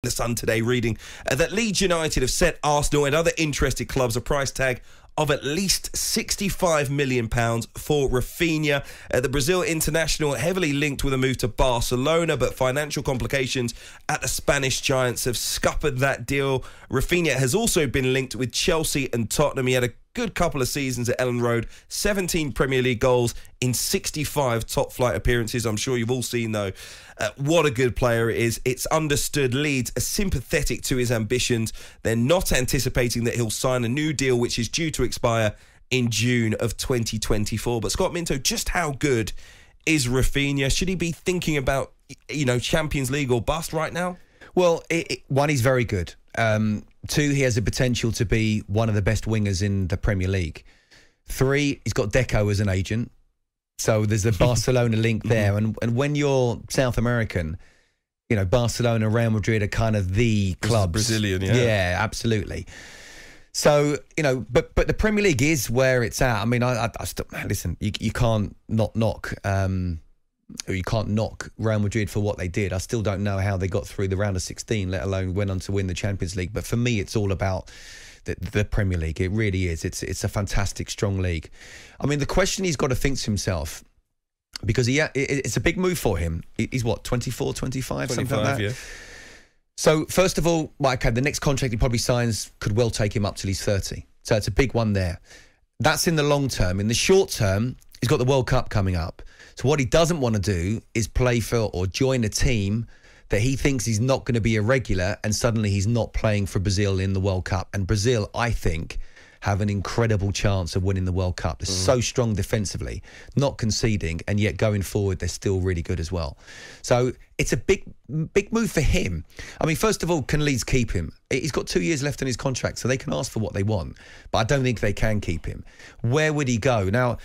The Sun today reading that Leeds United have set Arsenal and other interested clubs a price tag of at least £65 million for Raphina. The Brazil international heavily linked with a move to Barcelona, but financial complications at the Spanish giants have scuppered that deal. Raphina has also been linked with Chelsea and Tottenham. He had a good couple of seasons at Ellen Road, 17 Premier League goals in 65 top-flight appearances. I'm sure you've all seen, though, what a good player it is. It's understood Leeds are sympathetic to his ambitions. They're not anticipating that he'll sign a new deal, which is due to expire in June of 2024. But Scott Minto, just how good is Raphina? Should he be thinking about, Champions League or bust right now? Well, one, he's very good. Two, he has the potential to be one of the best wingers in the Premier League. Three, he's got Deco as an agent. So there's a Barcelona link there. And when you're South American, Barcelona, Real Madrid are kind of the clubs. Brazilian, yeah. Yeah, absolutely. So, but the Premier League is where it's at. I mean, I still, listen, you can't not knock... you can't knock Real Madrid for what they did. I still don't know how they got through the round of 16, let alone went on to win the Champions League. But for me, it's all about the Premier League. It really is. It's a fantastic, strong league. I mean, the question he's got to think to himself, because it's a big move for him. He's what, 24, 25, something like that? Yeah. So, first of all, the next contract he probably signs could well take him up till he's 30. So it's a big one there. That's in the long term. In the short term, he's got the World Cup coming up. So what he doesn't want to do is play for or join a team that he thinks he's not going to be a regular, and suddenly he's not playing for Brazil in the World Cup. And Brazil, I think, have an incredible chance of winning the World Cup. They're so strong defensively, not conceding, and yet going forward, they're still really good as well. So it's a big move for him. I mean, first of all, can Leeds keep him? He's got 2 years left on his contract, so they can ask for what they want. But I don't think they can keep him. Where would he go? Now,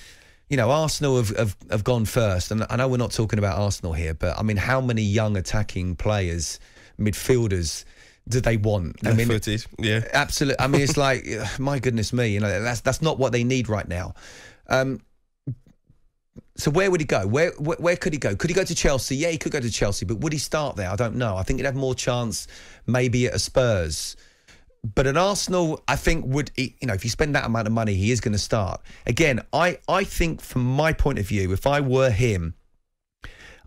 Arsenal have gone first, and I know we're not talking about Arsenal here, but I mean, how many young attacking players, midfielders, do they want? Left-footed, yeah, absolutely. I mean, it's like, my goodness me, that's not what they need right now. So where would he go? Where could he go? Could he go to Chelsea? Yeah, he could go to Chelsea, but would he start there? I don't know. I think he'd have more chance maybe at a Spurs. But at Arsenal, I think if you spend that amount of money, he is going to start. Again, I think from my point of view, if I were him,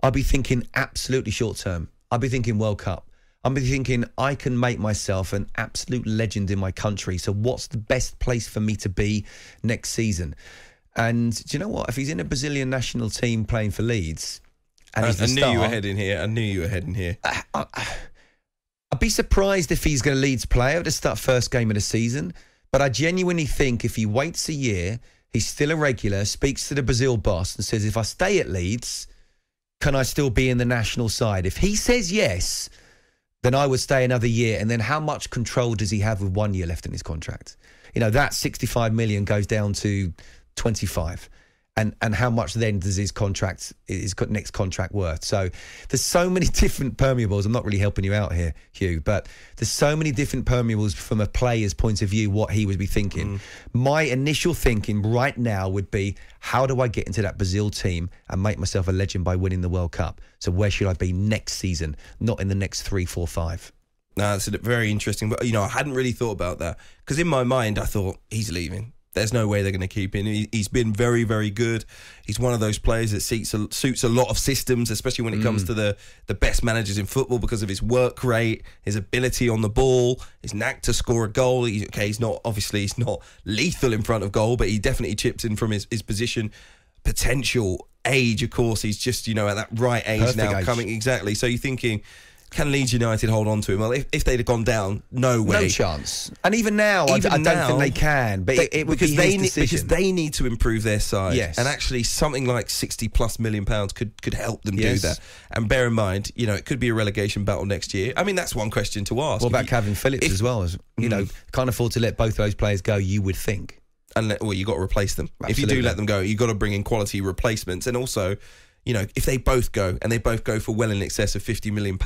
I'd be thinking absolutely short term. I'd be thinking World Cup. I'd be thinking I can make myself an absolute legend in my country. So what's the best place for me to be next season? And do you know what? If he's in a Brazilian national team playing for Leeds, and he's the I knew star, you were heading here. I'd be surprised if he's going to Leeds player to start first game of the season. But I genuinely think if he waits a year, he's still a regular, speaks to the Brazil boss and says, if I stay at Leeds, can I still be in the national side? If he says yes, then I would stay another year. And then how much control does he have with 1 year left in his contract? That 65 million goes down to 25. And how much then does his next contract worth? So there's so many different permeables. I'm not really helping you out here, Hugh, but there's so many different permeables from a player's point of view, what he would be thinking. My initial thinking right now would be, how do I get into that Brazil team and make myself a legend by winning the World Cup? So where should I be next season, not in the next 3, 4, 5? No, that's very interesting. But, I hadn't really thought about that, because in my mind, I thought he's leaving. There's no way they're going to keep him. He's been very, very good. He's one of those players that suits a lot of systems, especially when it comes to the best managers in football, because of his work rate, his ability on the ball, his knack to score a goal. He's not lethal in front of goal, but he definitely chips in from his position. Potential age, of course, he's just, at that right age. Perfect now age. Coming exactly. So you're thinking, can Leeds United hold on to him? Well, if they'd have gone down, no way. No chance. And even now, I don't think they can. But it would be his decision. Because they need to improve their side. Yes. And actually, something like £60+ million could help them do that. And bear in mind, it could be a relegation battle next year. I mean, that's one question to ask. What about Calvin Phillips as well? Can't afford to let both of those players go, you would think. Well, you've got to replace them. Absolutely. If you do let them go, you've got to bring in quality replacements. And also, if they both go, and they both go for well in excess of £50 million,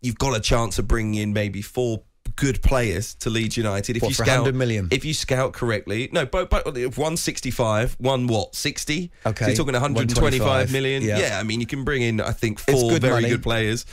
you've got a chance of bringing in maybe 4 good players to Leeds United. If What, you for scout 100 million? If you scout correctly, no, both 165, one what 60. Okay, so you're talking 125 million. Yeah. I mean, you can bring in, I think, It's four good very money. good players,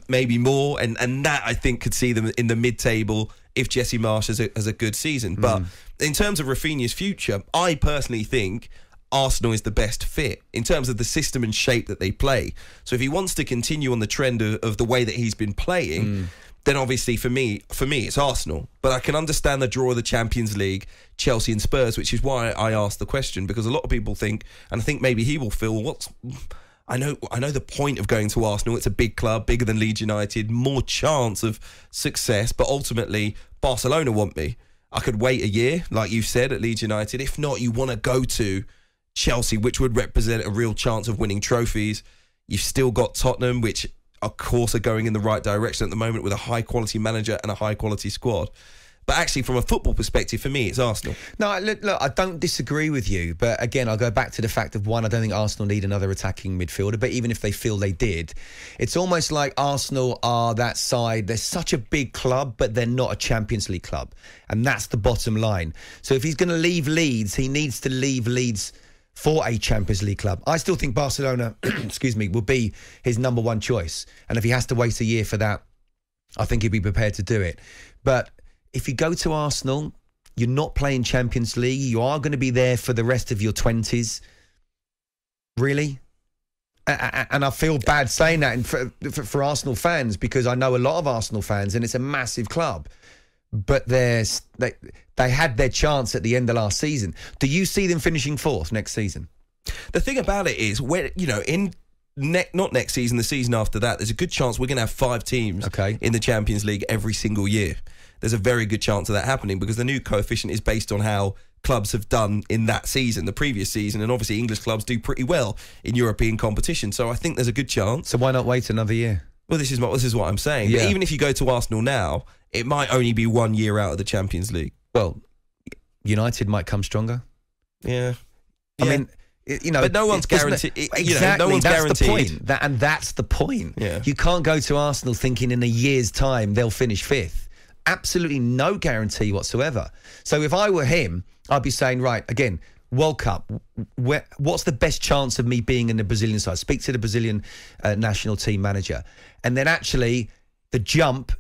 maybe more, and that I think could see them in the mid-table if Jesse Marsch has a good season. But in terms of Raphinia's future, I personally think Arsenal is the best fit in terms of the system and shape that they play. So if he wants to continue on the trend of the way that he's been playing, then obviously for me it's Arsenal. But I can understand the draw of the Champions League, Chelsea and Spurs, which is why I asked the question, because a lot of people think, and I think maybe he will feel, I know the point of going to Arsenal. It's a big club, bigger than Leeds United, more chance of success, but ultimately Barcelona want me. I could wait a year, like you said, at Leeds United. If not, you want to go to Chelsea, which would represent a real chance of winning trophies. You've still got Tottenham, which of course are going in the right direction at the moment with a high quality manager and a high quality squad. But actually, from a football perspective, for me, it's Arsenal. No, look, I don't disagree with you. But again, I'll go back to the fact of, one, I don't think Arsenal need another attacking midfielder. But even if they feel they did, it's almost like Arsenal are that side. They're such a big club, but they're not a Champions League club. And that's the bottom line. So if he's going to leave Leeds, he needs to leave Leeds for a Champions League club. I still think Barcelona, will be his number one choice. And if he has to wait a year for that, I think he'd be prepared to do it. But if you go to Arsenal, you're not playing Champions League. You are going to be there for the rest of your 20s. Really? And I feel bad saying that for Arsenal fans, because I know a lot of Arsenal fans and it's a massive club. But they had their chance at the end of last season. Do you see them finishing fourth next season? The thing about it is, not next season, the season after that, there's a good chance we're going to have 5 teams in the Champions League every single year. There's a very good chance of that happening because the new coefficient is based on how clubs have done in that season, the previous season, and obviously English clubs do pretty well in European competition. So I think there's a good chance. So why not wait another year? Well, this is what I'm saying. Yeah. But even if you go to Arsenal now, it might only be 1 year out of the Champions League. Well, United might come stronger. Yeah. I mean, but no one's guaranteed. Exactly, no one's that's guaranteed. the point. That's the point. Yeah. You can't go to Arsenal thinking in a year's time they'll finish fifth. Absolutely no guarantee whatsoever. So if I were him, I'd be saying, right, again, World Cup, what's the best chance of me being in the Brazilian side? Speak to the Brazilian national team manager. And then actually the jump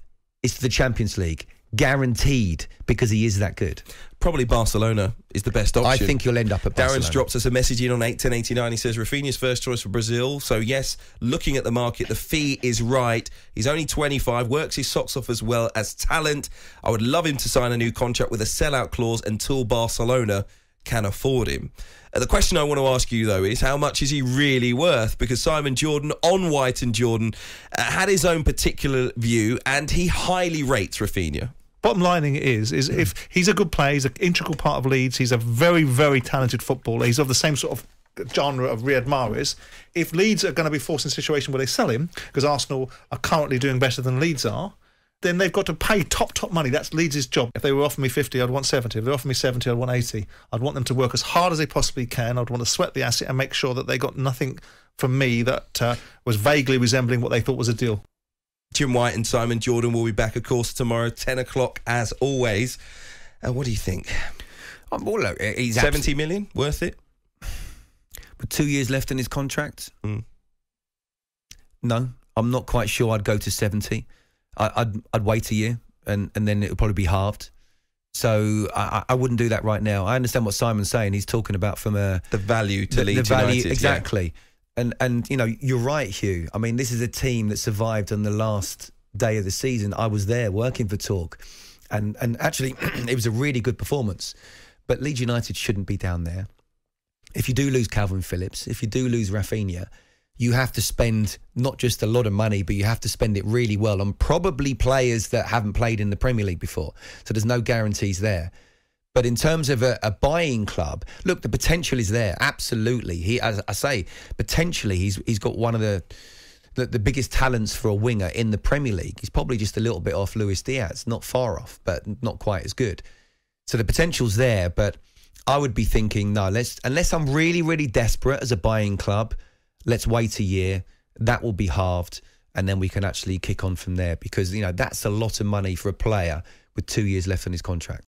is to the Champions League. Guaranteed, because he is that good. Probably Barcelona is the best option. I think you'll end up at Barcelona. Darren's dropped us a message in on 81089. He says Raphinia's first choice for Brazil. So yes, looking at the market, the fee is right. He's only 25, works his socks off as well as talent. I would love him to sign a new contract with a sellout clause until Barcelona can afford him. The question I want to ask you, though, is how much is he really worth? Because Simon Jordan on White and Jordan had his own particular view, and he highly rates Raphina. Bottom lining is if he's a good player, he's an integral part of Leeds, he's a very, very talented footballer, he's of the same sort of genre of Riyad Mahrez. If Leeds are going to be forced in a situation where they sell him, because Arsenal are currently doing better than Leeds are, then they've got to pay top money. That's Leeds' job. If they were offering me 50, I'd want 70. If they offer me 70, I'd want 80. I'd want them to work as hard as they possibly can. I'd want to sweat the asset and make sure that they got nothing from me that was vaguely resembling what they thought was a deal. Jim White and Simon Jordan will be back, of course, tomorrow, 10 o'clock, as always. What do you think? Well, look, he's 70 million? Worth it? With 2 years left in his contract? No, I'm not quite sure I'd go to 70. I'd wait a year and then it would probably be halved. So I wouldn't do that right now. I understand what Simon's saying. He's talking about from the value to Leeds United. Exactly. Yeah. And you're right, Hugh. I mean, this is a team that survived on the last day of the season. I was there working for Talk. And actually, it was a really good performance. But Leeds United shouldn't be down there. If you do lose Calvin Phillips, if you do lose Raphina, you have to spend not just a lot of money, but you have to spend it really well on probably players that haven't played in the Premier League before. So there's no guarantees there. But in terms of a buying club, look, the potential is there. Absolutely. He, as I say, potentially he's got one of the biggest talents for a winger in the Premier League. He's probably just a little bit off Luis Diaz, not far off, but not quite as good. So the potential's there, but I would be thinking, no, unless I'm really, really desperate as a buying club, let's wait a year. That will be halved. and then we can actually kick on from there, because, you know, that's a lot of money for a player with 2 years left on his contract.